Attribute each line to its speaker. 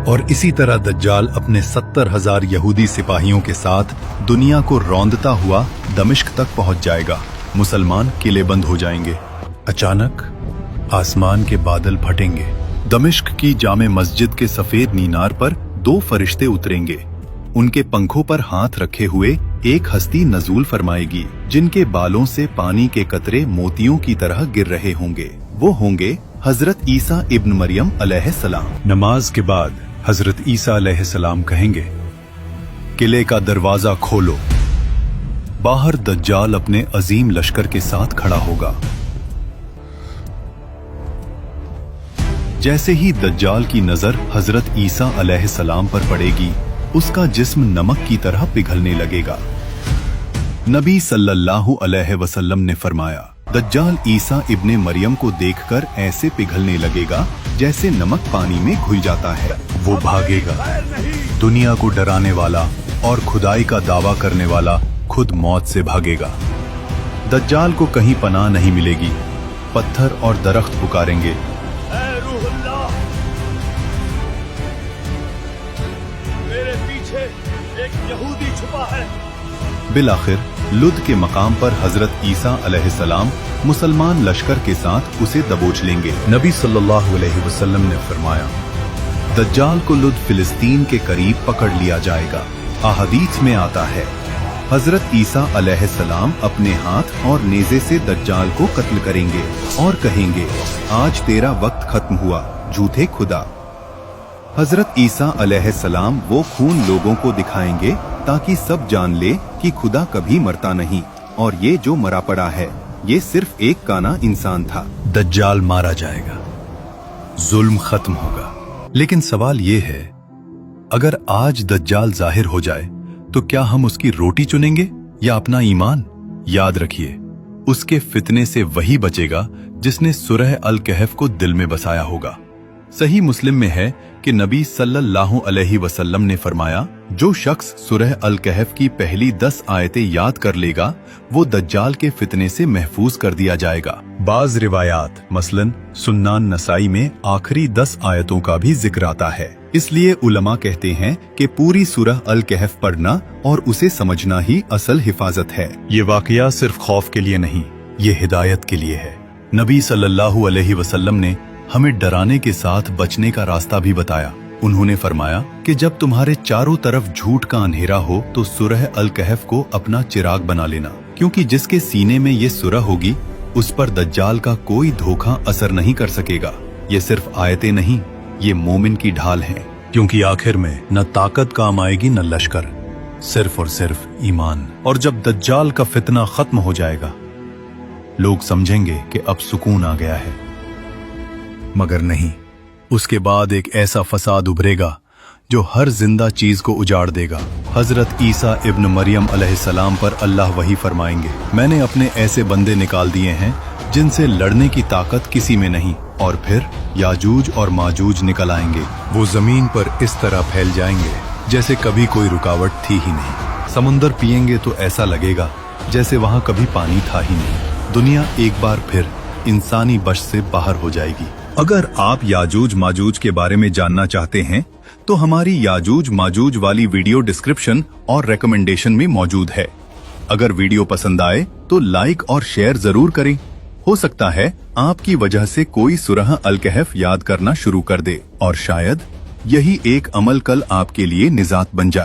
Speaker 1: और इसी तरह दज्जाल अपने 70,000 यहूदी सिपाहियों के साथ दुनिया को रौंदता हुआ दमिश्क तक पहुंच जाएगा। मुसलमान किलेबंद हो जाएंगे। अचानक आसमान के बादल फटेंगे। दमिश्क की जामे मस्जिद के सफेद मीनार पर 2 फरिश्ते उतरेंगे। उनके पंखों पर हाथ रखे हुए एक हस्ती नजूल फरमाएगी, जिनके बालों से पानी के कतरे मोतियों की तरह गिर रहे होंगे। वो होंगे हजरत ईसा इब्न मरियम अलैहिस्सलाम। नमाज के बाद हजरत ईसा अलैहिस्सलाम कहेंगे, किले का दरवाजा खोलो। बाहर दज्जाल अपने अजीम लश्कर के साथ खड़ा होगा। जैसे ही दज्जाल की नजर हजरत ईसा अलैहिस्सलाम पर पड़ेगी, उसका जिस्म नमक की तरह पिघलने लगेगा। नबी सल्लल्लाहु अलैहि वसल्लम ने फरमाया, दज्जाल ईसा इब्ने मरियम को देखकर ऐसे पिघलने लगेगा जैसे नमक पानी में घुल जाता है। वो भागेगा। दुनिया को डराने वाला और खुदाई का दावा करने वाला खुद मौत से भागेगा। दज्जाल को कहीं पनाह नहीं मिलेगी। पत्थर और दरख्त पुकारेंगे,
Speaker 2: मेरे पीछे एक यहूदी छुपा है।
Speaker 1: बिलाखिर लुद के मकाम पर हजरत ईसा अलैहिस्सलाम मुसलमान लश्कर के साथ उसे दबोच लेंगे। नबी सल्लल्लाहु अलैहि वसल्लम ने फरमाया, दज्जाल को लुद फिलिस्तीन के करीब पकड़ लिया जाएगा। अहादीस में आता है, हजरत ईसा अलैहिस्सलाम अपने हाथ और नेज़े से दज्जाल को कत्ल करेंगे और कहेंगे, आज तेरा वक्त खत्म हुआ, झूठे खुदा। हजरत ईसा अलैहिस्सलाम वो खून लोगों को दिखाएंगे ताकि सब जान ले कि खुदा कभी मरता नहीं और ये जो मरा पड़ा है ये सिर्फ एक काना इंसान था। दज्जाल मारा जाएगा, जुल्म खत्म होगा। लेकिन सवाल ये है, अगर आज दज्जाल जाहिर हो जाए तो क्या हम उसकी रोटी चुनेंगे या अपना ईमान? याद रखिए, उसके फितने से वही बचेगा जिसने सूरह अल कहफ को दिल में बसाया होगा। सही मुस्लिम में है कि नबी सल्लल्लाहु अलैहि वसल्लम ने फरमाया, जो शख्स सूरह अल कहफ की पहली 10 आयतें याद कर लेगा वो दज्जाल के फितने से महफूज कर दिया जाएगा। बाज रिवायात मसलन सुन्नान नसाई में आखिरी 10 आयतों का भी जिक्र आता है। इसलिए उलमा कहते हैं कि पूरी सूरह अल कहफ पढ़ना और उसे समझना ही असल हिफाजत है। ये वाकया सिर्फ खौफ के लिए नहीं, ये हिदायत के लिए है। नबी सल्लल्लाहु अलैहि वसल्लम ने हमें डराने के साथ बचने का रास्ता भी बताया। उन्होंने फरमाया कि जब तुम्हारे चारों तरफ झूठ का अंधेरा हो तो सूरह अल कहफ को अपना चिराग बना लेना, क्योंकि जिसके सीने में ये सूरह होगी उस पर दज्जाल का कोई धोखा असर नहीं कर सकेगा। ये सिर्फ आयतें नहीं, ये मोमिन की ढाल हैं, क्योंकि आखिर में न ताकत काम आएगी न लश्कर, सिर्फ और सिर्फ ईमान। और जब दज्जाल का फितना खत्म हो जाएगा, लोग समझेंगे कि अब सुकून आ गया है, मगर नहीं। उसके बाद एक ऐसा फसाद उभरेगा जो हर जिंदा चीज को उजाड़ देगा। हजरत ईसा इब्न मरियम अलैहिस्सलाम पर अल्लाह वही फरमाएंगे, मैंने अपने ऐसे बंदे निकाल दिए हैं जिनसे लड़ने की ताकत किसी में नहीं, और फिर याजूज और माजूज निकल आएंगे। वो जमीन पर इस तरह फैल जाएंगे जैसे कभी कोई रुकावट थी ही नहीं। समुंदर पिएंगे तो ऐसा लगेगा जैसे वहां कभी पानी था ही नहीं। दुनिया एक बार फिर इंसानी बश से बाहर हो जाएगी। अगर आप याजूज माजूज के बारे में जानना चाहते हैं तो हमारी याजूज माजूज वाली वीडियो डिस्क्रिप्शन और रिकमेंडेशन में मौजूद है। अगर वीडियो पसंद आए तो लाइक और शेयर जरूर करें। हो सकता है आपकी वजह से कोई सूरह अल कहफ याद करना शुरू कर दे और शायद यही एक अमल कल आपके लिए निजात बन जाए।